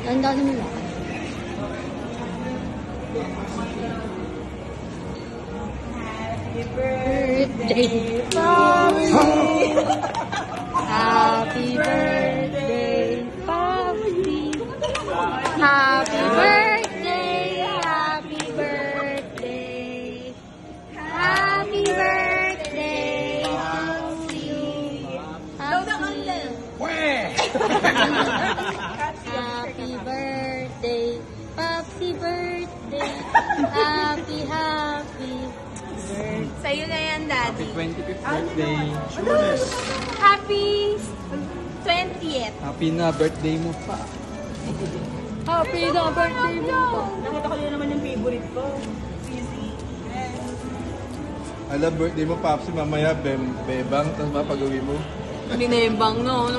Tanda naman lang. Happy birthday, Poppy! Happy birthday, Poppy! Happy birthday! Happy birthday! Happy birthday to you! Happy birthday! Happy birthday! Happy birthday! Sa'yo na yan, Daddy. 25th birthday. Happy 20th. Happy na birthday mo pa. Happy na birthday mo! Nakita ko yun naman yung favorite ko. Easy. Alam, birthday mo, Papsi, mamaya, bebang, tapos mapag-uwi mo. Binebang no?